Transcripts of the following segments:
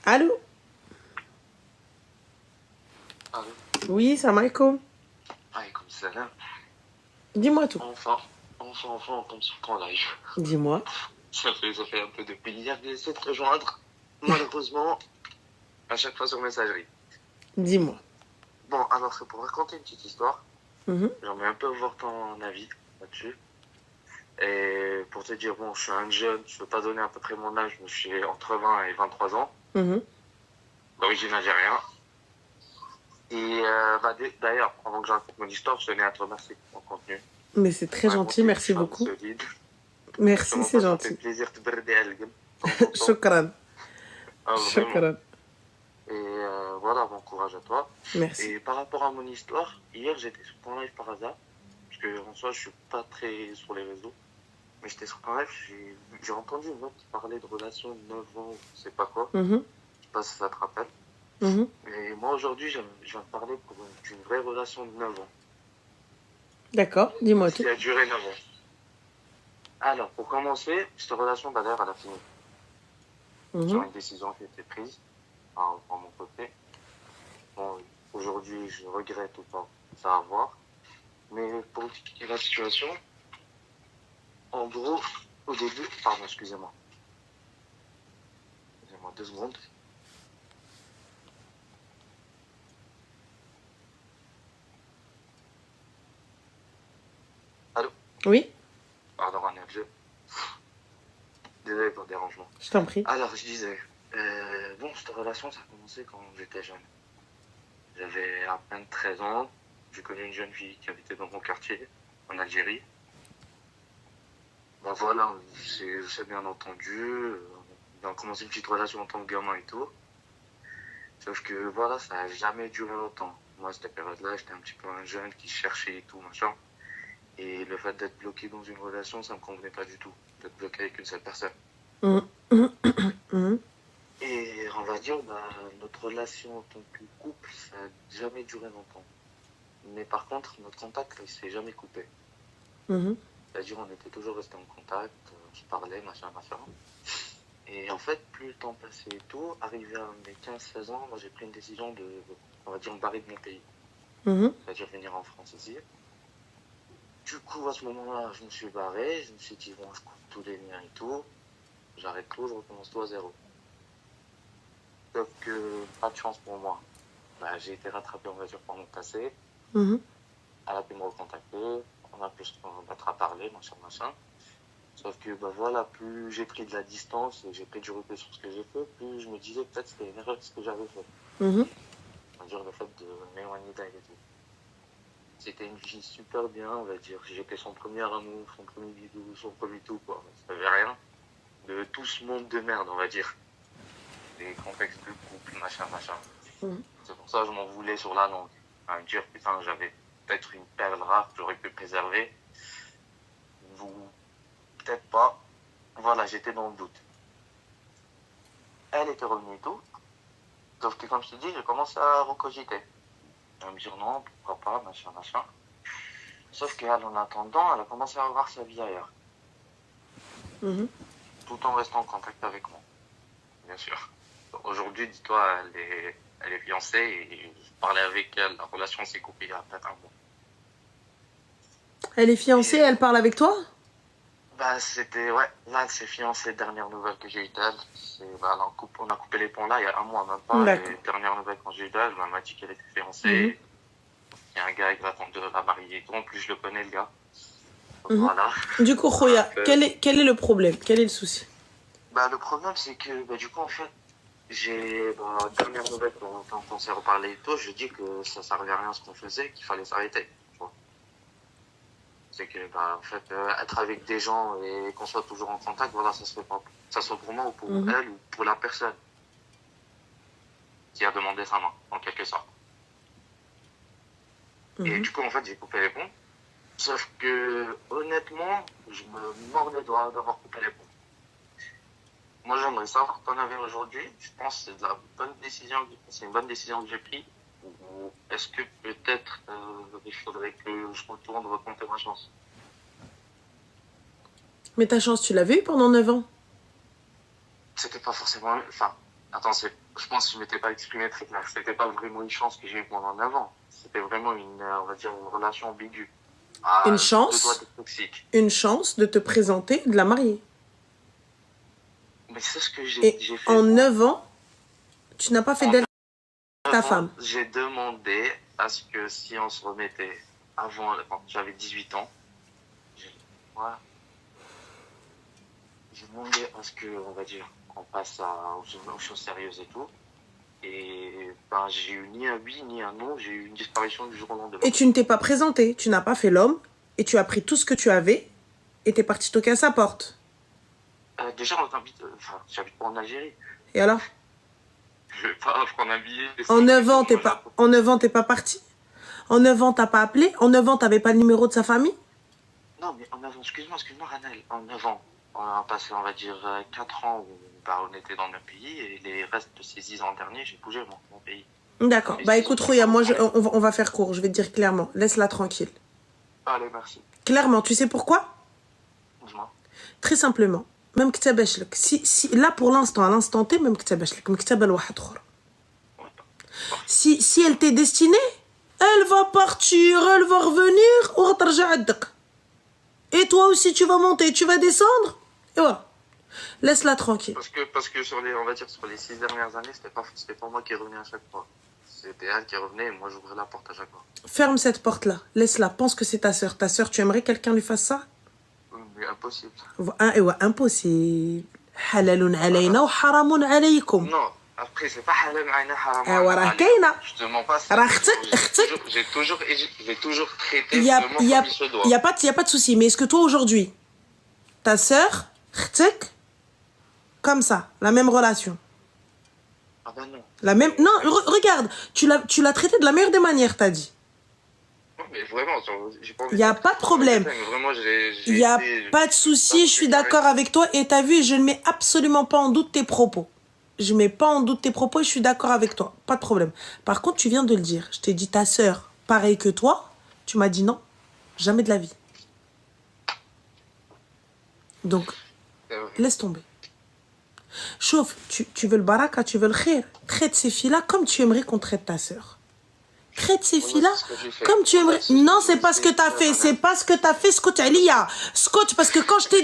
Allô? Allô? Oui, salam alaikum. Alaykoum salam. Dis-moi tout. Enfin, on tombe sur ton live. Dis-moi. Ça fait un peu de plaisir d'essayer de te rejoindre. Malheureusement, à chaque fois sur messagerie. Dis-moi. Bon, alors c'est pour raconter une petite histoire. Mhm. J'aimerais un peu voir ton avis là-dessus. Et pour te dire, bon, je suis un jeune, je ne peux pas donner à peu près mon âge, mais je suis entre 20 et 23 ans, Mhm. d'origine algérienne. Et d'ailleurs, avant que je raconte mon histoire, je tenais à te remercier pour ton contenu. Mais c'est très Vraiment, gentil, t'es une merci femme beaucoup. solide. Merci, Vraiment c'est pas, ça fait gentil. plaisir de te berder à l'gueule, de temps en temps. Shukran. Ah, vraiment. Shukran. Et voilà, bon courage à toi. Merci. Et par rapport à mon histoire, hier j'étais sur ton live par hasard, parce que en soi je suis pas très sur les réseaux, mais j'étais sur ton live, j'ai entendu une meuf qui parlait de relations de 9 ans, je sais pas quoi, Mhm. je sais pas si ça te rappelle. Mhm. Et moi aujourd'hui je viens te parler d'une vraie relation de 9 ans, D'accord, dis-moi tout. qui a duré 9 ans. Alors pour commencer, cette relation d'ailleurs elle a fini sur Mhm. une décision qui a été prise par mon côté. Bon, aujourd'hui je regrette ou pas, ça à voir. Mais pour expliquer la situation, en gros, au début, pardon, excusez-moi 2 secondes. Allô? Oui, Pardon, on est le jeu. Désolé pour le dérangement. je t'en prie. Alors, je disais, bon, cette relation, ça a commencé quand j'étais jeune. J'avais à peine 13 ans. J'ai connu une jeune fille qui habitait dans mon quartier, en Algérie. Ben voilà, c'est bien entendu. On a commencé une petite relation en tant que gamin et tout. Sauf que voilà, ça n'a jamais duré longtemps. Moi, à cette période-là, j'étais un petit peu un jeune qui cherchait et tout, machin. Et le fait d'être bloqué dans une relation, ça me convenait pas du tout. D'être bloqué avec une seule personne. Mhm. Mhm. Et on va dire, notre relation en tant que couple, ça n'a jamais duré longtemps. Mais par contre, notre contact, il s'est jamais coupé. Mhm. C'est-à-dire, on était toujours restés en contact, on se parlait, machin, machin. Et en fait, plus le temps passait et tout, arrivé à mes 15-16 ans, moi j'ai pris une décision de, on va dire, me barrer de mon pays. Mhm. C'est-à-dire venir en France ici. Du coup, à ce moment-là, je me suis barré, je me suis dit, bon, je coupe tous les liens et tout, j'arrête tout, je recommence tout à zéro. Sauf que, pas de chance pour moi. J'ai été rattrapé, on va dire, par mon passé. Mhm. Elle a pu me recontacter, on a pu se mettre à parler, machin, machin. Sauf que, voilà, plus j'ai pris de la distance et j'ai pris du recul sur ce que j'ai fait, plus je me disais peut-être que c'était une erreur ce que j'avais fait. Mhm. On va dire le fait de m'éloigner d'elle et tout. C'était une fille super bien, on va dire. J'étais son premier amour, son premier bidou, son premier tout, quoi. Ça savait rien de tout ce monde de merde, on va dire. Des contextes de couple, machin, machin. Mhm. C'est pour ça que je m'en voulais sur la langue. À me dire, putain, j'avais peut-être une perle rare que j'aurais pu préserver. Ou peut-être pas. Voilà, j'étais dans le doute. Elle était revenue et tout. Sauf que, comme je te dis, j'ai commencé à recogiter. À me dire non, pourquoi pas, machin, machin. Sauf qu'elle, en attendant, elle a commencé à avoir sa vie ailleurs. Mhm. Tout en restant en contact avec moi, bien sûr. Aujourd'hui, dis-toi, elle est fiancée et je parlais avec elle. La relation s'est coupée il y a peut-être un mois. Elle est fiancée, Et elle parle avec toi? c'était, ouais, là, c'est fiancée, dernière nouvelle que j'ai eue d'elle. On a coupé les ponts là il y a un mois, même pas. D'accord. Et dernière nouvelle quand j'ai eu d'elle, elle m'a dit qu'elle était fiancée. Mhm. Il y a un gars qui va attendre de la marier et tout. En plus, je le connais, le gars. Donc, Mhm. voilà. Du coup, Khoya, Donc, quel est le problème? Quel est le souci? le problème, c'est que, du coup, en fait, dernière nouvelle quand on s'est reparlé et tout, je dis que ça servait à rien ce qu'on faisait, qu'il fallait s'arrêter. Tu vois. C'est que, en fait, être avec des gens et qu'on soit toujours en contact, voilà, ça se fait pas. Ça soit pour moi ou pour Mhm. elle ou pour la personne qui a demandé sa main, en quelque sorte. Et Mhm. du coup, en fait, j'ai coupé les ponts. Sauf que, honnêtement, je me mords les doigts d'avoir coupé les ponts. Moi, j'aimerais savoir ton avis aujourd'hui. Je pense que c'est une bonne décision que j'ai prise. Ou est-ce que peut-être il faudrait que je retourne retenter ma chance? Mais ta chance, tu l'as vue pendant 9 ans? C'était pas forcément. Enfin, Attends, je pense que je ne m'étais pas exprimé très clair. C'était pas vraiment une chance que j'ai eue pendant 9 ans. C'était vraiment on va dire, une relation ambiguë. Une Ah, deux doigts chance, de toxique. une chance de te présenter, de la marier. Mais c'est ce que Et j'ai fait. en 9 ans, tu n'as pas fait En d'elle 9 ta ans, femme. j'ai demandé à ce que si on se remettait avant, quand j'avais 18 ans, voilà, j'ai demandé à ce que, on va dire, qu'on passe aux choses sérieuses et tout. Et ben, j'ai eu ni un oui ni un non, j'ai eu une disparition du jour au lendemain. Et tu ne t'es pas présenté, tu n'as pas fait l'homme, et tu as pris tout ce que tu avais, et t'es parti toquer à sa porte. Déjà, j'habite pas en Algérie. Et alors? Je vais pas prendre un billet. En 9 ans, t'es pas parti? En 9 ans, t'as pas appelé? En 9 ans, t'avais pas le numéro de sa famille? Non, mais en 9 ans, excuse-moi, Ranel. En 9 ans, on a passé, on va dire, 4 ans où bah, on était dans le même pays et les restes de ces 10 ans derniers, j'ai bougé mon pays. D'accord. Bah écoute, Rouya, moi, on va faire court. Je vais te dire clairement. Laisse-la tranquille. Allez, merci. Clairement, tu sais pourquoi? Dis-moi. Très simplement. Même que là, pour l'instant, à l'instant T, même que si elle t'est destinée, elle va partir, elle va revenir, et toi aussi, tu vas monter, tu vas descendre, et voilà. Laisse-la tranquille. Parce que sur les, on va dire, sur les 6 dernières années, c'était pas moi qui revenais à chaque fois. C'était elle qui revenait et moi j'ouvrais la porte à chaque fois. Ferme cette porte-là. Laisse-la. Pense que c'est ta sœur. Ta sœur, tu aimerais que quelqu'un lui fasse ça? Mais impossible. Impossible. Halalun alayna wa haramun alaykum. Non, après c'est pas halal alayna haram. Je te mens pas. J'ai toujours traité il y a, comme il se doit. Il y a pas de souci. Mais est-ce que toi aujourd'hui, ta sœur, comme ça, la même relation? Ah ben non. La même. Non, regarde, tu l'as traité de la meilleure des manières, t'as dit. Non, mais vraiment, j'ai pas envie. Il n'y a pas de problème. Il n'y a pas de souci, je suis d'accord avec toi. Et t'as vu, je ne mets absolument pas en doute tes propos. Je ne mets pas en doute tes propos et je suis d'accord avec toi. Pas de problème. Par contre, tu viens de le dire. Je t'ai dit ta sœur, pareil que toi. Tu m'as dit non, jamais de la vie. Donc, laisse tomber. Chauffe, tu veux le baraka, tu veux le khir. Traite ces filles-là comme tu aimerais qu'on traite ta sœur. Traite ces filles-là comme tu aimerais. Non, c'est pas ce que t'as fait. C'est pas ce que t'as fait, Scott Alia. Scott, parce que quand je t'ai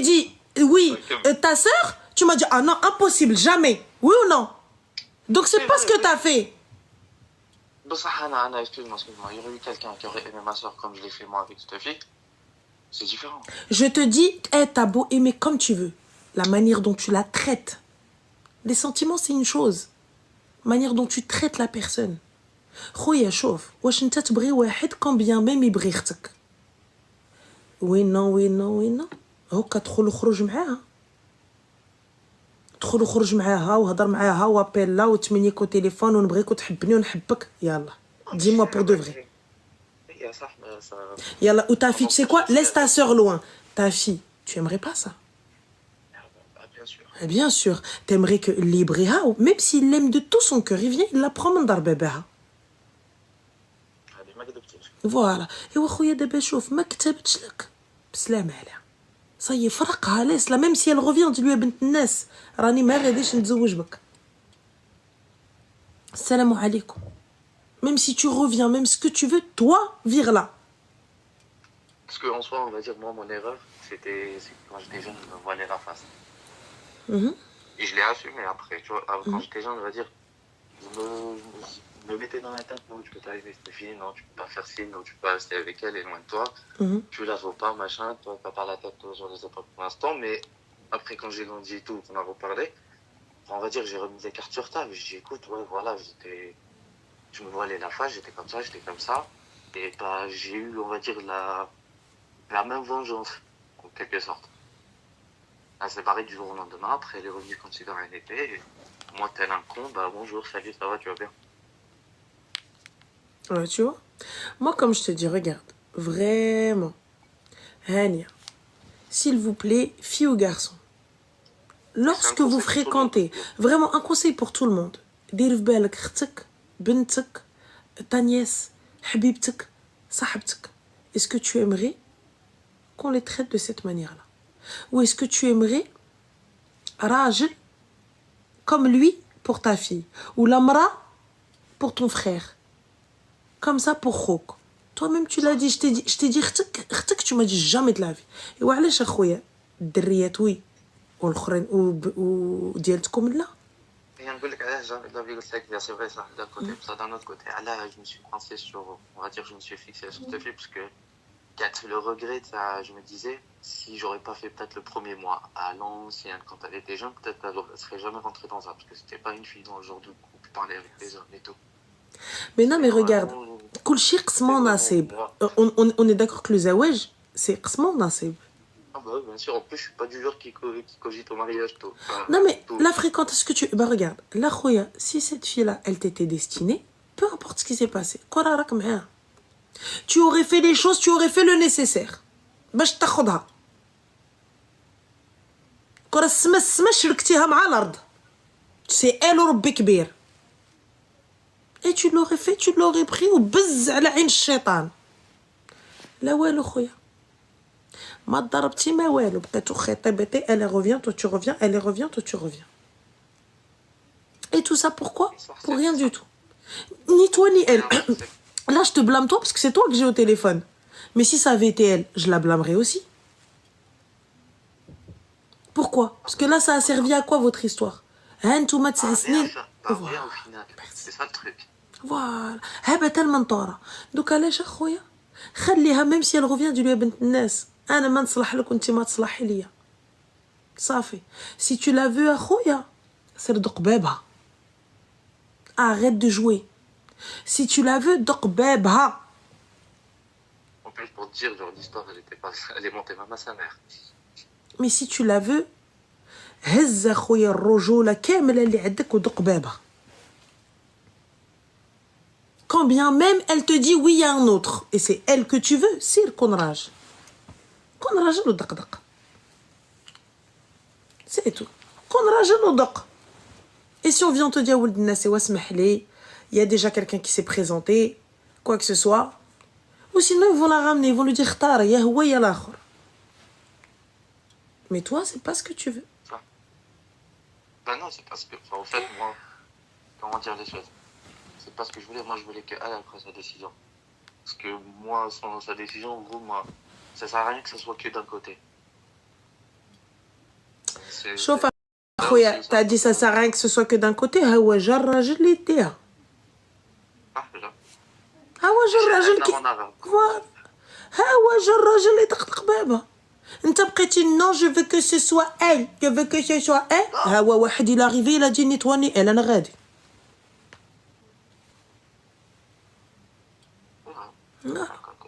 dit, oui, ta sœur, tu m'as dit, ah non, impossible, jamais. Oui ou non? Donc c'est pas ce que t'as fait. Excuse-moi. Il y aurait eu quelqu'un qui aurait aimé ma soeur comme je l'ai fait moi avec cette fille. C'est différent. Je te dis, t'as beau aimer comme tu veux. La manière dont tu la traites. Les sentiments, c'est une chose. La manière dont tu traites la personne. خويا شوف واش انت تبغي واحد كومبيان ميم يبغي اختك وين هكا دخل وخرج معاها دخل وخرج معاها وهضر معاها وابيلا وتمنيكو تليفون ونبغيك وتحبني ونحبك يلا dis moi pour de vrai يلا ou ta fille tu sais quoi laisse ta sœur loin ta fille tu aimerais pas ça bien sûr t'aimerais que libriha même s'il l'aime de tout son cœur il vient il la prend من دار باباها فوالا ايوا خويا دابا شوف ما كتبتش لك بسلامه عليها صاي فرقها ليس لا ميم سي ال ريفيون دي لو بنت الناس راني ما غاديش نتزوج بك السلام عليكم même si tu reviens même ce que tu veux toi vire là parce que en soi on va dire moi mon erreur c'était quand j'étais jeune je me voilais la face et je l'ai assumé après tu vois quand j'étais jeune on va dire je me mettais dans la tête, non, tu peux pas aimer cette fille, non, tu peux pas faire ci, non, tu peux pas rester avec elle, elle est loin de toi, tu la vois pas, machin, toi, t'as pas la tête sur les épaules pour l'instant, mais après, quand j'ai grandi et tout, qu'on a reparlé, on va dire, j'ai remis les cartes sur table, j'ai dit, écoute, ouais, voilà, je me voilais la face, j'étais comme ça, et bah, j'ai eu, on va dire, la même vengeance, en quelque sorte. Elle s'est barrée du jour au lendemain, après, elle est revenue quand il rien n'était, et moi, tel un con, bah, bonjour, salut, ça va, tu vas bien? Ouais, tu vois, moi comme je te dis, regarde, vraiment, Hania, s'il vous plaît, fille ou garçon, lorsque vous fréquentez, vraiment un conseil pour tout le monde, دير في بالك اختك, بنتك, ta nièce, حبيبتك, صاحبتك, est-ce que tu aimerais qu'on les traite de cette manière-là? Ou est-ce que tu aimerais راجل comme lui pour ta fille ou l'amra pour ton frère comme ça pour خوك. Toi-même tu l'as dit, je t'ai dit اختك tu m'as dit jamais de la vie. ايوا علاش اخويا الدريات وي والاخرين وديالتكم لا. Et نقول لك علاش jamais de la vie قلت لك c'est vrai ça d'un côté ça d'un autre côté علاش je me suis coincé sur on va dire je me suis fixé sur cette fille parce que le regret ça je me disais si j'aurais pas fait peut-être le premier mois à l'ancienne quand elle était jeune peut-être elle serait jamais rentrée dans ça parce que c'était pas une fille dans le genre de couple parler avec des hommes et tout. Mais non mais regarde كل شيء قسمه نصيب. On est d'accord que le زواج c'est قسمه نصيب. Ah bah bien sûr, en plus je suis pas du genre qui cogite au mariage tôt. Enfin, Non mais tôt. la fréquentation que tu... Bah regarde, la khoya, si cette fille-là, elle t'était destinée, peu importe ce qui s'est passé, قرارك معاها. Tu aurais fait les choses, tu aurais fait le nécessaire. باش تاخدها. كرة السما شركتيها مع الأرض. C'est elle وربي كبير. Et tu l'aurais fait, tu l'aurais pris وبز على عين الشيطان. لا والو خويا. ما ضربتي ما والو بقيتو خطيبتي elle revient toi tu reviens elle revient toi tu reviens et tout ça pourquoi pour rien du tout ni toi ni elle là je te blâme toi parce que c'est toi que j'ai au téléphone mais si ça avait été elle je la blâmerais aussi pourquoi parce que là ça a servi à quoi votre histoire hein tout mat Rien, سنين rien au final c'est ça le truc voilà هبت المنطورة دوك علاش اخويا خليها même si elle revient dis-lui يا بنت الناس انا ما نصلح لك وانت ما تصلحي ليا صافي si tu l'as vu اخويا سير دق بابها arrête de jouer si tu l'as vu دق بابها en plus pour te dire genre l'histoire elle est montée même à sa mère mais si tu l'as vu هز اخويا الرجوله كامله اللي عندك ودق بابها quand bien même elle te dit oui il y a un autre et c'est elle que tu veux سير كون راجل كون راجل ودقدق c'est tout كون راجل ودق et si on vient te dire ولد الناس واسمح لي il y a déjà quelqu'un qui s'est présenté quoi que ce soit ou sinon ils vont la ramener ils vont lui dire اختار يا هو يا الاخر mais toi c'est pas ce que tu veux ça. Ben non c'est parce que en fait moi comment dire les choses c'est pas ce que je voulais moi je voulais qu'elle prenne sa décision parce que moi sans sa décision en gros moi ça sert à rien que ça soit que d'un côté شوف اخويا t'as dit ça sert à rien que ce soit que d'un côté هو جا الراجل اللي يديها هو جا الراجل كي فوالا هو جا الراجل اللي يطقطق بابها انت بقيتي non je veux que ce soit elle je veux que ce soit elle هو واحد il arrivé il a dit ni toi ni elle انا غادي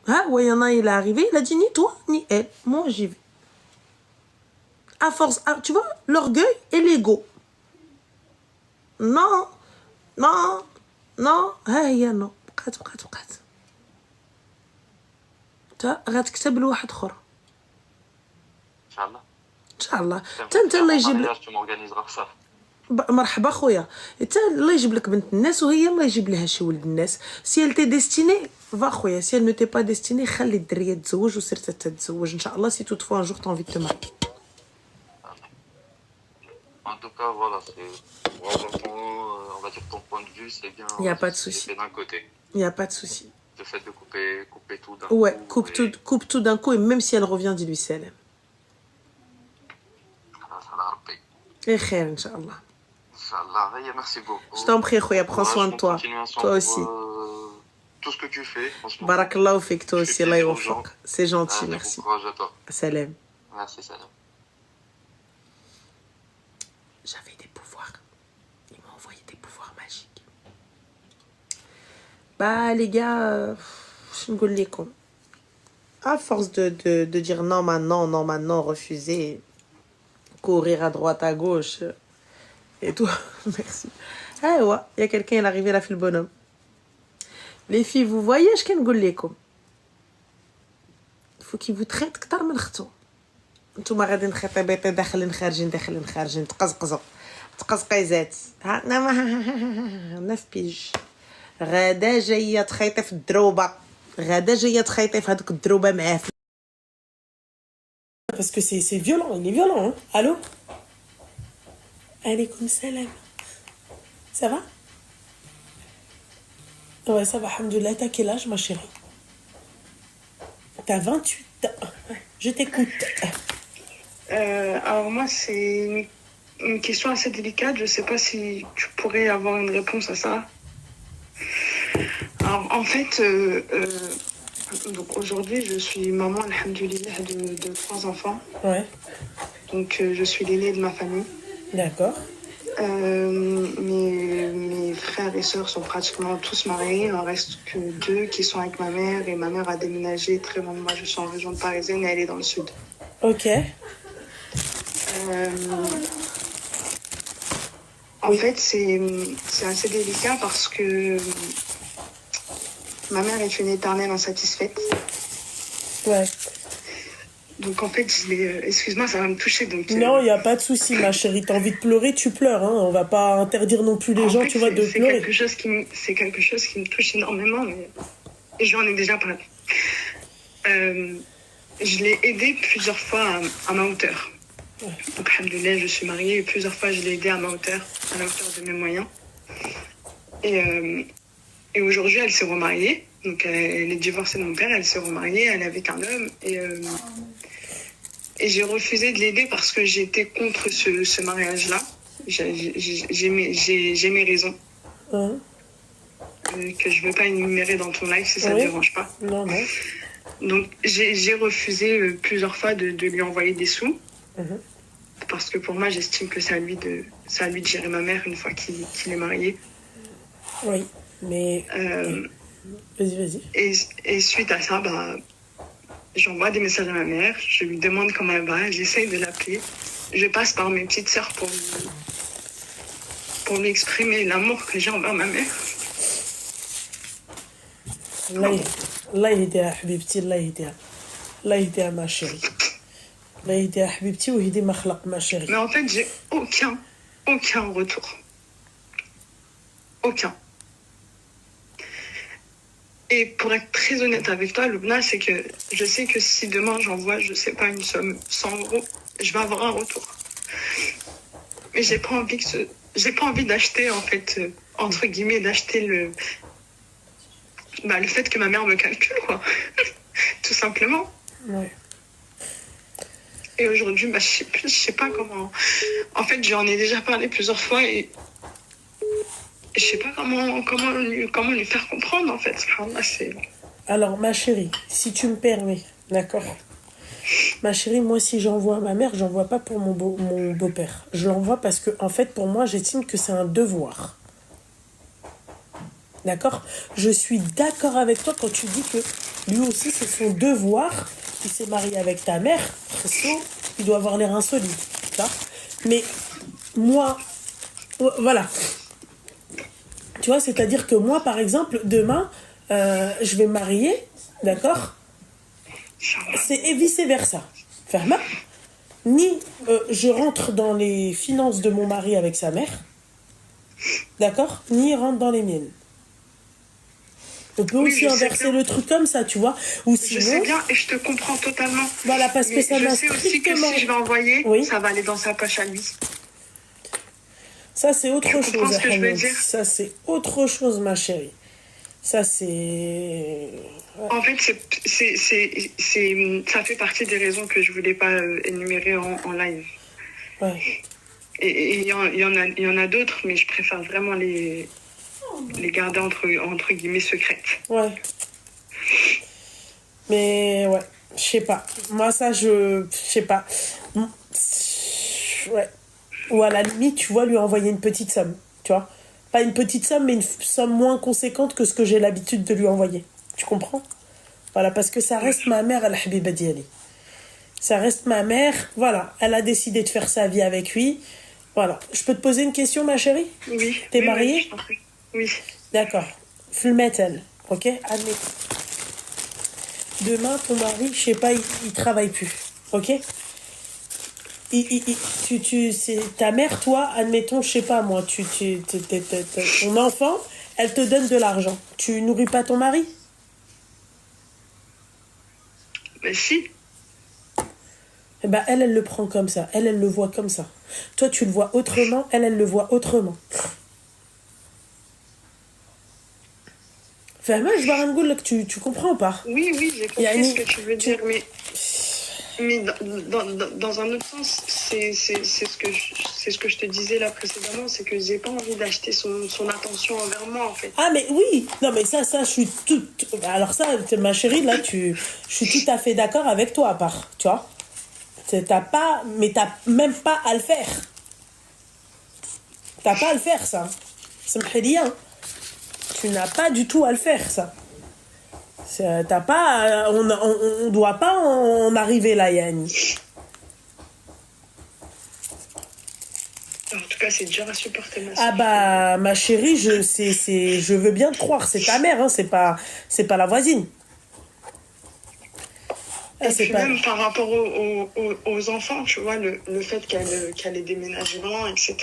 ها هو يانا il est arrivé il a dit ni toi ni elle moi j'y vais à force tu vois l'orgueil et l'ego non non non ها هي non بقات تا غتكتب لواحد اخر ان شاء الله ان شاء الله انت الله يجيب لك مرحبا خويا انت الله يجيب لك بنت الناس وهي الله يجيب لها شي ولد الناس سي elle t'est destinée va خويا سي elle ne t'est pas destinée خلي الدريه تزوج وسير تتزوج ان شاء الله si toutefois un jour t'as envie de te marier. En tout cas, voilà, c'est... on va dire ton point de vue, c'est bien. Il n'y a pas de souci. C'est d'un côté. Il n'y a pas de souci. Le fait de couper tout d'un coup. Ouais, coupe tout d'un coup et même si elle revient, dis-lui salam. Et khair, Inch'Allah. Inch'Allah, merci beaucoup. Je t'en prie, Khouya, prends soin de toi. Toi aussi. Tout ce que tu fais. Barakallahu fik, toi aussi, Allah yawfak. C'est gentil, merci. Bon courage à toi. Salam. Merci, salam. J'avais des pouvoirs. Il m'a envoyé des pouvoirs magiques. Bah, les gars, je ne goulais con. À force de dire non maintenant, refuser, courir à droite, à gauche, et tout. Merci. Ah ouais, il y a quelqu'un, il est arrivé, il a fait le bonhomme. Les filles, vous voyez, je ne goulais con. Il faut qu'ils vous traitent كتر من اختو. نتوما غاديين خطيبات داخلين خارجين تقزقزوا تقزقيزات ها انا في بيج غادا جايه تخيطي في الدروبه غادا جايه تخيطي في هذوك الدروبه معاه باسكو سي فيولون il est violent hein. Allô عليكم السلام Ça va? Ouais, ça va, alhamdoulilah. T'as quel âge, ma chérie? T'as 28 ans. Je t'écoute. Alors moi, c'est une question assez délicate. Je ne sais pas si tu pourrais avoir une réponse à ça. Alors en fait, donc aujourd'hui, je suis maman, alhamdoulilah, de 3 enfants. Ouais. Donc je suis l'aînée de ma famille. D'accord. Mes frères et sœurs sont pratiquement tous mariés. Il n'en reste que 2 qui sont avec ma mère. Et ma mère a déménagé très loin de moi. Je suis en région parisienne et elle est dans le sud. Ok. En fait, c'est assez délicat parce que ma mère est une éternelle insatisfaite. Ouais. Donc en fait, excuse-moi, ça va me toucher. Donc, Non, il n'y a pas de souci, ma chérie. T'as envie de pleurer, tu pleures. Hein. On va pas interdire non plus les gens, tu vois, de pleurer. C'est quelque chose qui me touche énormément. Et j'en ai déjà parlé. Je l'ai aidée plusieurs fois à ma hauteur. Ouais. Donc, alhamdoulilah, je suis mariée et plusieurs fois, je l'ai aidée à ma hauteur, à la hauteur de mes moyens. Et aujourd'hui, elle s'est remariée. Donc, elle est divorcée de mon père, elle s'est remariée, elle est avec un homme. Et j'ai refusé de l'aider parce que j'étais contre ce mariage-là. J'ai mes raisons. Que je ne veux pas énumérer dans ton live si ça ne te dérange pas. Non. Donc, j'ai refusé plusieurs fois de lui envoyer des sous. Parce que pour moi, j'estime que c'est à lui de gérer ma mère une fois qu'il est marié. Oui, mais... Vas-y. Et suite à ça, j'envoie des messages à ma mère, je lui demande comment elle va, j'essaye de l'appeler. Je passe par mes petites sœurs pour lui exprimer l'amour que j'ai envers ma mère. Allah يهديها حبيبتي, الله يهديها ma chérie. الله يهديها حبيبتي ويهدي ما خلق ma chérie. Mais en fait, j'ai aucun retour. Aucun. Et pour être très honnête avec toi, Lubna, c'est que je sais que si demain j'envoie, je sais pas, une somme 100 €, je vais avoir un retour. Mais j'ai pas envie d'acheter, en fait, entre guillemets, d'acheter le fait que ma mère me calcule, quoi. Tout simplement. Ouais. Et aujourd'hui, je sais pas comment... En fait, j'en ai déjà parlé plusieurs fois et je sais pas comment lui faire comprendre, en fait. Alors, ma chérie, si tu me permets, d'accord? Ma chérie, moi, si j'envoie ma mère, j'envoie pas pour mon beau-père. Je l'envoie parce que, en fait, pour moi, j'estime que c'est un devoir. D'accord? Je suis d'accord avec toi quand tu dis que lui aussi, c'est son devoir. Il s'est marié avec ta mère, il doit avoir les reins solides. Mais moi, voilà. Tu vois, c'est-à-dire que moi, par exemple, demain, je vais me marier, d'accord? Et vice-versa. Ferme. Ni je rentre dans les finances de mon mari avec sa mère, d'accord? Ni il rentre dans les miennes. On peut aussi inverser le truc comme ça, tu vois. Ou sinon, je sais bien et je te comprends totalement. Voilà, parce que ça m'a strictement... Je sais aussi que si je vais envoyer, ça va aller dans sa poche à lui. Ça, c'est autre chose. Tu comprends ce que je veux dire ? Ça, c'est autre chose, ma chérie. Ça, c'est... En fait, ça fait partie des raisons que je voulais pas énumérer en live. Ouais. Et il y en a d'autres, mais je préfère vraiment les garder entre guillemets secrètes. Ouais. Mais ouais, je sais pas. Moi, ça, je sais pas. Ouais. Ou à la limite, tu vois, lui envoyer une petite somme, tu vois. Pas une petite somme, mais une somme moins conséquente que ce que j'ai l'habitude de lui envoyer. Tu comprends ? Voilà, parce que ça reste ma mère, Al-Habiba Diali. Ça reste ma mère, voilà. Elle a décidé de faire sa vie avec lui. Voilà. Je peux te poser une question, ma chérie ? Oui. T'es mariée ? Oui. D'accord. Fulmetel, ok ? Admets. Demain, ton mari, je sais pas, il travaille plus, ok ? C'est ta mère, toi, admettons, je sais pas moi, ton enfant, elle te donne de l'argent. Tu nourris pas ton mari ? Mais si. Eh ben, elle le prend comme ça. Elle le voit comme ça. Toi, tu le vois autrement. Elle le voit autrement. Enfin, moi, je vais rien dire que tu comprends pas. Oui, j'ai compris Yani, ce que tu veux dire, mais dans un autre sens, c'est ce que je te disais là précédemment, c'est que j'ai pas envie d'acheter son attention envers moi, en fait. Ah, mais oui, non, mais ça, je suis toute... Alors ça, ma chérie, là, je suis tout à fait d'accord avec toi, à part, tu vois. Mais t'as même pas à le faire. T'as pas à le faire, ça. Ça me fait rien. Tu n'as pas du tout à le faire, ça. T'as pas... On doit pas en arriver là, Yanni. En tout cas, c'est dur à supporter, ma Ah bah, ma chérie, je veux bien te croire. C'est ta mère, hein, c'est pas la voisine. Et puis même par rapport aux enfants, tu vois, le fait qu'elle ait déménagement, etc.,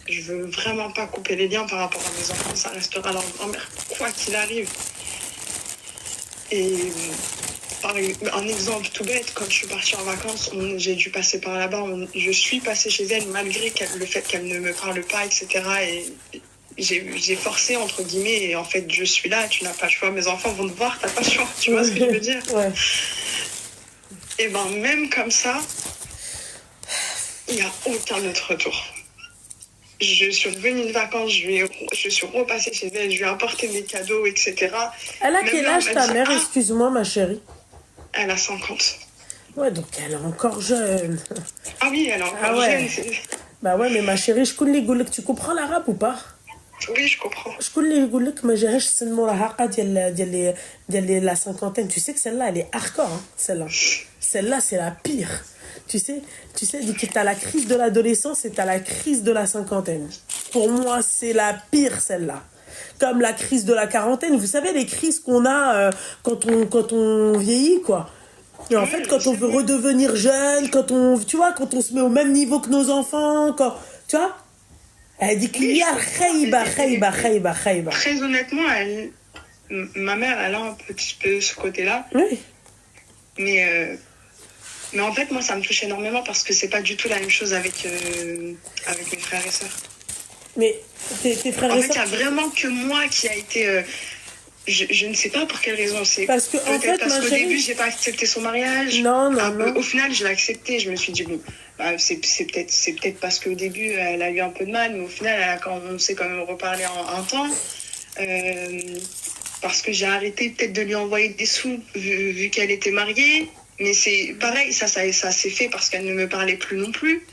je veux vraiment pas couper les liens par rapport à mes enfants. Ça restera leur grand-mère, quoi qu'il arrive. Et un exemple tout bête, quand je suis partie en vacances, j'ai dû passer par là-bas. Je suis passée chez elle malgré le fait qu'elle ne me parle pas, etc. Et j'ai forcé, entre guillemets, et en fait, je suis là, tu n'as pas le choix. Mes enfants vont te voir, t'as pas le choix. Tu vois ce que je veux dire? Ouais. Et ben même comme ça, il n'y a aucun autre retour. Je suis revenue de vacances, je suis repassée chez elle, je lui ai apporté des cadeaux, etc. Elle a Même quel là, âge on ta m'a dit, mère, excuse-moi ma chérie? Elle a 50. Ouais, donc elle est encore jeune. Ah oui, elle est encore ouais. jeune. Bah ouais, mais ma chérie, je connais les goulek. Tu comprends l'arabe ou pas? Oui, je comprends. Je connais les goulek, mais j'ai seulement la haqa de la cinquantaine. Tu sais que celle-là, elle est hardcore, hein, celle-là. Celle-là, c'est la pire. Tu sais, t'as la crise de l'adolescence et t'as la crise de la cinquantaine. Pour moi, c'est la pire, celle-là. Comme la crise de la quarantaine. Vous savez, les crises qu'on a quand on vieillit, quoi. Et en fait, quand on veut redevenir jeune, quand on se met au même niveau que nos enfants, tu vois, elle dit qu'il y a khayba. Très honnêtement, ma mère, elle a un petit peu ce côté-là. Oui. Mais en fait, moi, ça me touche énormément parce que c'est pas du tout la même chose avec mes frères et sœurs. Mais tes frères et sœurs... En fait, il y a vraiment que moi qui a été... Je ne sais pas pour quelle raison. C'est parce que en fait, parce qu'au début, j'ai pas accepté son mariage. Non. Au final, je l'ai accepté. Je me suis dit, bon, bah, c'est peut-être parce qu'au début, elle a eu un peu de mal, mais au final, on s'est quand même reparlé en un temps. Parce que j'ai arrêté peut-être de lui envoyer des sous vu qu'elle était mariée. Mais c'est pareil, ça s'est fait parce qu'elle ne me parlait plus non plus.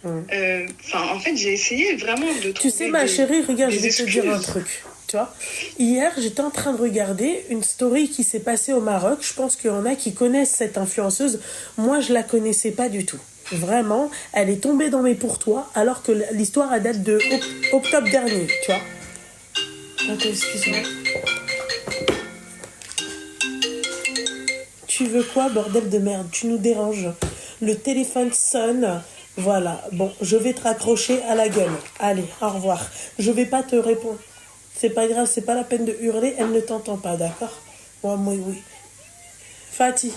En fait, j'ai essayé vraiment de trouver. Tu sais, ma chérie, regarde, je vais te dire un truc. Tu vois, hier, j'étais en train de regarder une story qui s'est passée au Maroc. Je pense qu'il y en a qui connaissent cette influenceuse. Moi, je la connaissais pas du tout. Vraiment, elle est tombée dans mes pour toi, alors que l'histoire elle date de octobre dernier, tu vois. Attends, excuse-moi. Tu veux quoi, bordel de merde? Tu nous déranges. Le téléphone sonne. Voilà. Bon, je vais te raccrocher à la gueule. Allez, au revoir. Je vais pas te répondre. C'est pas grave, c'est pas la peine de hurler, elle ne t'entend pas, d'accord? Oui. Fatih.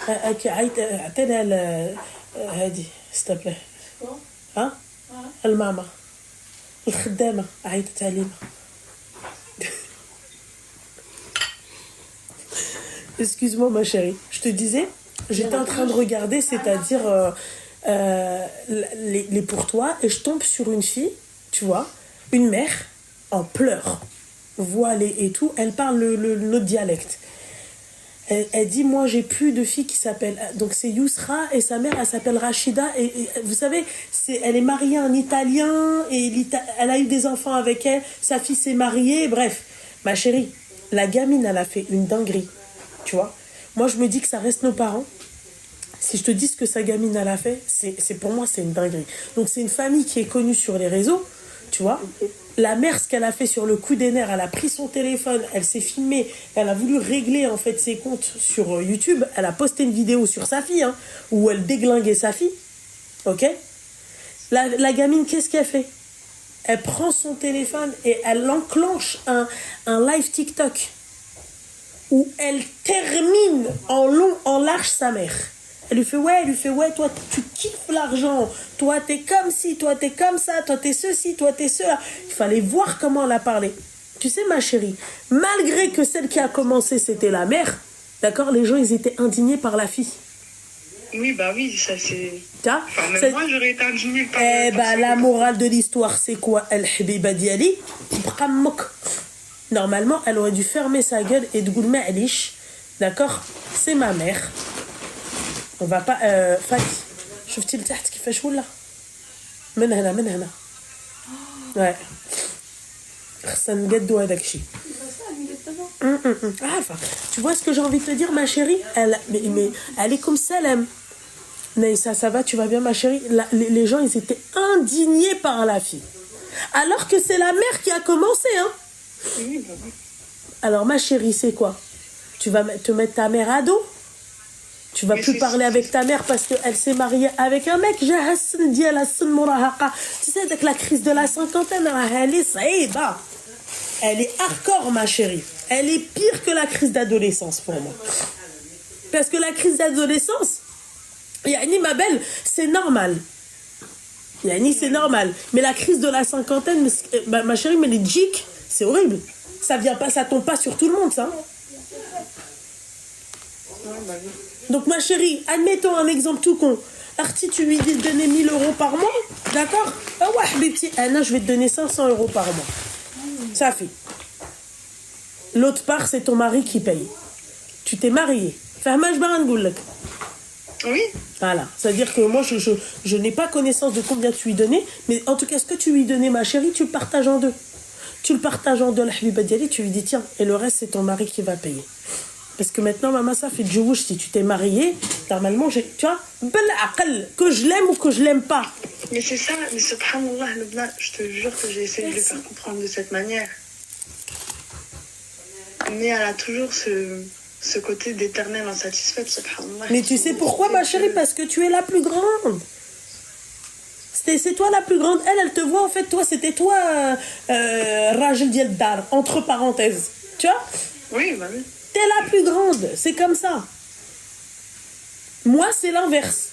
اعطينا هادي s'il te plaît. ها؟ الماما. الخدامة عيطت علينا. Excuse-moi ma chérie. Je te disais, j'étais en train de regarder, c'est-à-dire les pour toi, et je tombe sur une fille, tu vois, une mère en pleurs, voilée et tout, elle parle notre dialecte. Elle dit, moi j'ai plus de fille qui s'appelle, donc c'est Yousra et sa mère elle s'appelle Rachida et vous savez, elle est mariée à un Italien et elle a eu des enfants avec elle, sa fille s'est mariée, bref. Ma chérie, la gamine elle a fait une dinguerie, tu vois. Moi je me dis que ça reste nos parents. Si je te dis ce que sa gamine elle a fait, c'est pour moi c'est une dinguerie. Donc c'est une famille qui est connue sur les réseaux, tu vois. La mère, ce qu'elle a fait sur le coup des nerfs, elle a pris son téléphone, elle s'est filmée, elle a voulu régler en fait ses comptes sur YouTube. Elle a posté une vidéo sur sa fille, où elle déglinguait sa fille. Ok? La gamine, qu'est-ce qu'elle fait? Elle prend son téléphone et elle enclenche un live TikTok où elle termine en long, en large sa mère. Elle lui fait ouais, toi tu kiffes l'argent, toi t'es comme ci, toi t'es comme ça, toi t'es ceci, toi t'es cela. Il fallait voir comment elle a parlé. Tu sais, ma chérie, malgré que celle qui a commencé, c'était la mère, d'accord, les gens, ils étaient indignés par la fille. Oui, bah oui, ça c'est... T'as Enfin, même moi, j'aurais été indignée par... Eh par ben, ça. la morale de l'histoire, c'est quoi? El Habiba Diali, normalement, elle aurait dû fermer sa gueule et de goulmer Alish. D'accord? C'est ma mère. On va pas... Fati, شفتي لتحت كيفاش ولا؟ من هنا. Ouais. خصنا نقدو هذاك الشيء. عارفة. Tu vois ce que j'ai envie de te dire, ma chérie? Mais alaykoum salam. Naïssa, ça va, tu vas bien, ma chérie? Les gens, ils étaient indignés par la fille. Alors que c'est la mère qui a commencé, hein? Oui, bah oui. Alors, ma chérie, c'est quoi? Tu vas te mettre ta mère à dos? Tu vas Mais plus c'est- parler avec ta mère parce qu'elle s'est mariée avec un mec. Tu sais, avec la crise de la cinquantaine, elle est hardcore, ma chérie. Elle est pire que la crise d'adolescence pour moi. Parce que la crise d'adolescence, Yani, ma belle, c'est normal. Yani, c'est normal. Mais la crise de la cinquantaine, ma chérie, mais les djiks, c'est horrible. Ça vient pas, ça tombe pas sur tout le monde, ça. Ouais, bah oui. Donc, ma chérie, admettons un exemple tout con. Arti, tu lui dis de donner 1000 euros par mois, d'accord? Ah ouais, habibti, Anna, je vais te donner 500 euros par mois. Ça fait. L'autre part, c'est ton mari qui paye. Tu t'es marié. Fahmaj barangoulek. Oui, Voilà, c'est-à-dire que moi, je n'ai pas connaissance de combien tu lui donnais, mais en tout cas, ce que tu lui donnais, ma chérie, tu le partages en deux. Tu le partages en deux, la Habiba Diali, tu lui dis, tiens, et le reste, c'est ton mari qui va payer. Parce que maintenant, maman, ça fait du rouge, si tu t'es mariée, normalement, tu vois, bel aqal, que je l'aime ou que je l'aime pas. mais c'est ça, mais subhanallah, Lubna, je te jure que j'ai essayé de le faire comprendre de cette manière. Mais elle a toujours ce côté d'éternelle insatisfaite, subhanallah. Mais tu sais pourquoi, ma chérie? Parce que tu es la plus grande. C'est toi la plus grande. Elle te voit, en fait, toi, c'était toi, Rajel Dieldar, entre parenthèses. Tu vois? Oui, bah oui. T'es la plus grande, c'est comme ça. Moi, c'est l'inverse.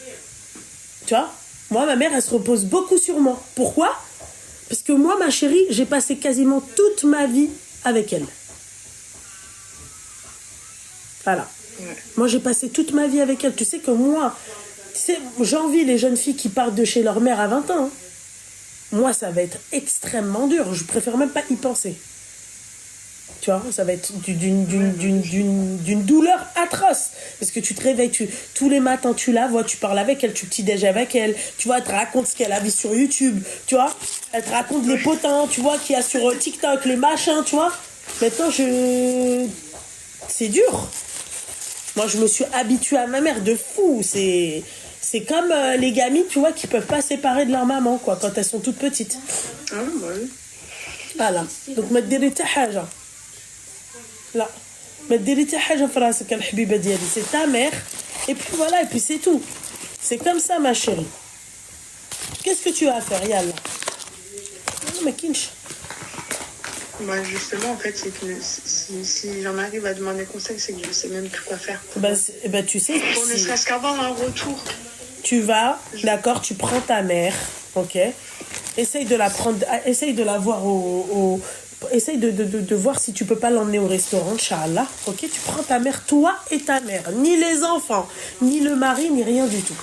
Tu vois? Moi, ma mère, elle se repose beaucoup sur moi. Pourquoi? Parce que moi, ma chérie, j'ai passé quasiment toute ma vie avec elle. Voilà. Ouais. Moi, j'ai passé toute ma vie avec elle. Tu sais que moi, j'envie les jeunes filles qui partent de chez leur mère à 20 ans. Hein. Moi, ça va être extrêmement dur. Je préfère même pas y penser. Tu vois, ça va être d'une douleur atroce. Parce que tu te réveilles, tous les matins, tu la vois, tu parles avec elle, tu petit-déj avec elle. Tu vois, elle te raconte ce qu'elle a vu sur YouTube. Tu vois, elle te raconte les potins, tu vois, qu'il y a sur TikTok, les machins, tu vois. Maintenant, c'est dur. Moi, je me suis habituée à ma mère de fou. C'est comme les gamines, tu vois, qui peuvent pas se séparer de leur maman, quoi, quand elles sont toutes petites. Ah, bah oui. Voilà. Donc, ما تديري حتى حاجة. لا. ما تديري حتى حاجة في راسك الحبيبة ديالي. C'est ta mère. Et puis voilà, et puis c'est tout. C'est comme ça, ma chérie. Qu'est-ce que tu vas faire, Yalla? Non, mais kinch. Bah justement, en fait, c'est que si j'en arrive à demander conseil, c'est que je sais même plus quoi faire. Tu sais, Pour ne serait-ce qu'avoir un retour. tu vas, d'accord, tu prends ta mère, ok? Essaye de la prendre, essaye de la voir essaye de voir si tu peux pas l'emmener au restaurant, Inch'Allah, ok? Tu prends ta mère, toi et ta mère, ni les enfants, ni le mari, ni rien du tout.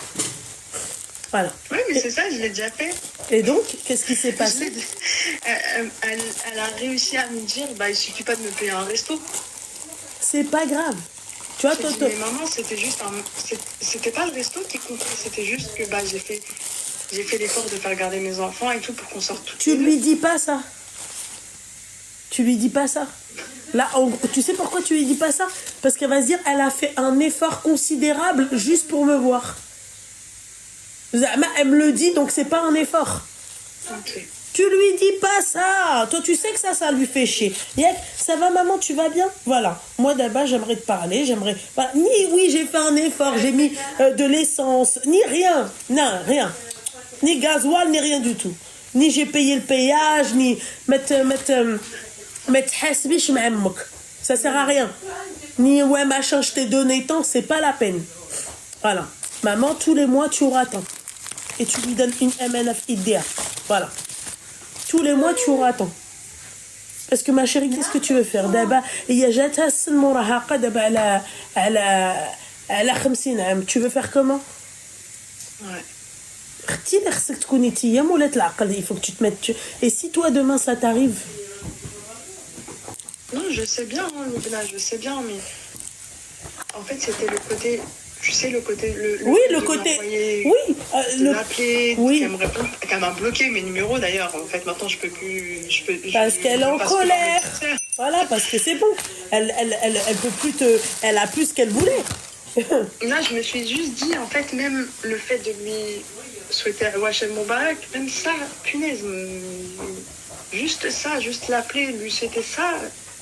Voilà. Oui, mais c'est ça, je l'ai déjà fait. Et donc, qu'est-ce qui s'est passé? Elle a réussi à me dire, bah il suffit pas de me payer un resto. C'est pas grave. Tu vois, J'ai dit, mais maman, c'était juste c'était pas le resto qui comptait, c'était juste que bah j'ai fait l'effort de faire garder mes enfants et tout pour qu'on sorte tout. Tu lui dis pas ça. Tu lui dis pas ça. Là, tu sais pourquoi tu lui dis pas ça? Parce qu'elle va se dire, elle a fait un effort considérable juste pour me voir. Elle me le dit, donc c'est pas un effort. Ok. Tu lui dis pas ça. Toi, tu sais que ça lui fait chier. Yek, ça va, maman, tu vas bien? Voilà. Moi, d'abord, j'aimerais te parler. Voilà. Ni oui, j'ai fait un effort, j'ai mis de l'essence, ni rien. Non, rien. Ni gasoil, ni rien du tout. Ni j'ai payé le péage, ni ça sert à rien. Ni ouais, machin, je t'ai donné tant, c'est pas la peine. Voilà. Maman, tous les mois, tu auras tant. Et tu lui donnes une MNF idéale. Voilà. Tous les mois, tu auras tant. Parce que ma chérie, qu'est-ce que tu veux faire d'abord? Il y a جاتها السن مراهقة دابا على 50 عام. Tu veux faire comment? Ouais. اختي اللي خصك تكوني تيا مولات العقل. Il faut que tu te mettes. Et si toi demain ça t'arrive? Non, je sais bien, hein, Loubna, je sais bien, mais en fait, c'était le côté, tu sais, le côté, Oui, fait le de côté. m'envoyer, Oui, de l'appeler, oui. qu'elle me réponde, qu'elle m'a bloqué mes numéros d'ailleurs. En fait, maintenant, je peux plus, Parce qu'elle est en passe plus colère. par mes soeurs. Voilà, parce que c'est bon. Elle peut plus te. Elle a plus ce qu'elle voulait. Là, je me suis juste dit, en fait, même le fait de lui souhaiter Wash El Moubarak, même ça, punaise, juste ça, juste l'appeler, lui souhaiter ça,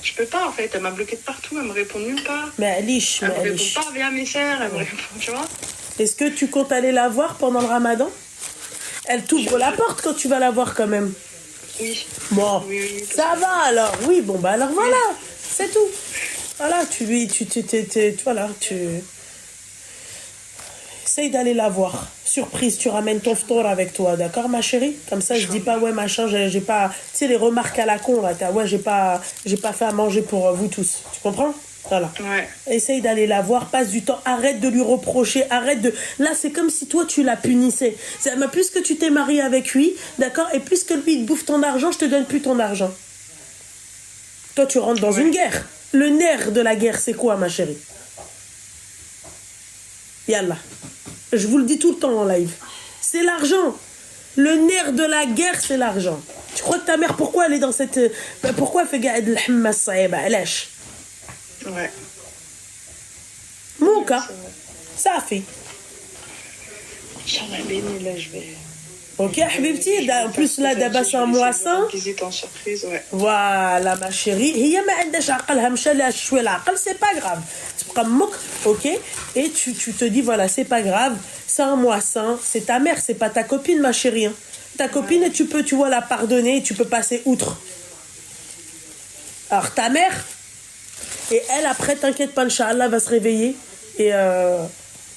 je peux pas en fait. Elle m'a bloqué de partout, elle me répond nulle part. Mais Alice, Elle me répond pas via mes sœurs, elle me répond, tu vois. Est-ce que tu comptes aller la voir pendant le ramadan? Elle t'ouvre la porte quand tu vas la voir quand même. Oui. Bon, Oui, ça va alors. Oui, bon, bah alors voilà, c'est tout. Voilà, voilà, tu... Essaye d'aller la voir. Surprise, tu ramènes ton ftour avec toi, d'accord ma chérie? Comme ça, je dis pas, ouais, machin, j'ai pas... Tu sais, les remarques à la con, là, ouais, j'ai pas fait à manger pour vous tous. Tu comprends? Voilà. Ouais. Essaye d'aller la voir, passe du temps, arrête de lui reprocher, arrête de... Là, c'est comme si toi, tu la punissais. Plus que tu t'es marié avec lui, d'accord? Et plus que lui, il te bouffe ton argent, je te donne plus ton argent. Toi, tu rentres dans une guerre. Le nerf de la guerre, c'est quoi, ma chérie? Yallah. Je vous le dis tout le temps en live. C'est l'argent. Le nerf de la guerre, c'est l'argent. Tu crois que ta mère, pourquoi elle est dans cette... Pourquoi elle fait قاعد الحمى الصعيبة? علاش? Ouais. Mon cas. Ça fait. Inch'Allah, béni, là, je vais... Ok, Habibti, en plus là, d'abord c'est un moisson. Visite en surprise, ouais. Voilà, ma chérie. هي ما عندهاش عقلها مشى لها شويه العقل, c'est pas grave. تبقى امك, ok? Et tu te dis voilà, c'est pas grave, c'est un moisson, c'est ta mère, c'est pas ta copine, ma chérie. Hein. Ta copine, tu peux, tu vois, la pardonner, et tu peux passer outre. Alors ta mère, et elle après, t'inquiète pas, Inch'Allah va se réveiller et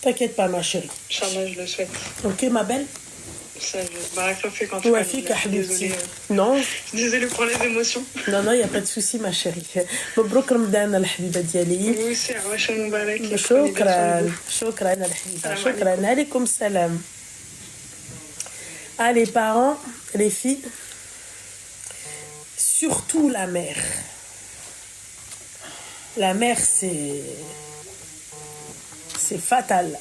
t'inquiète pas, ma chérie. Inch'Allah, je le souhaite. Ok, ma belle. Ça, Barak fait quand tu Ouais, parles. désolée. Non. Désolée pour les émotions. Non, il n'y a pas de souci, ma chérie. مبروك رمضان الحبيبة ديالي. Oui, c'est Awash El Moubarak. شكرا الحبيبة. شكرا. عليكم السلام. Ah, les parents, les filles, surtout la mère. La mère, c'est fatal.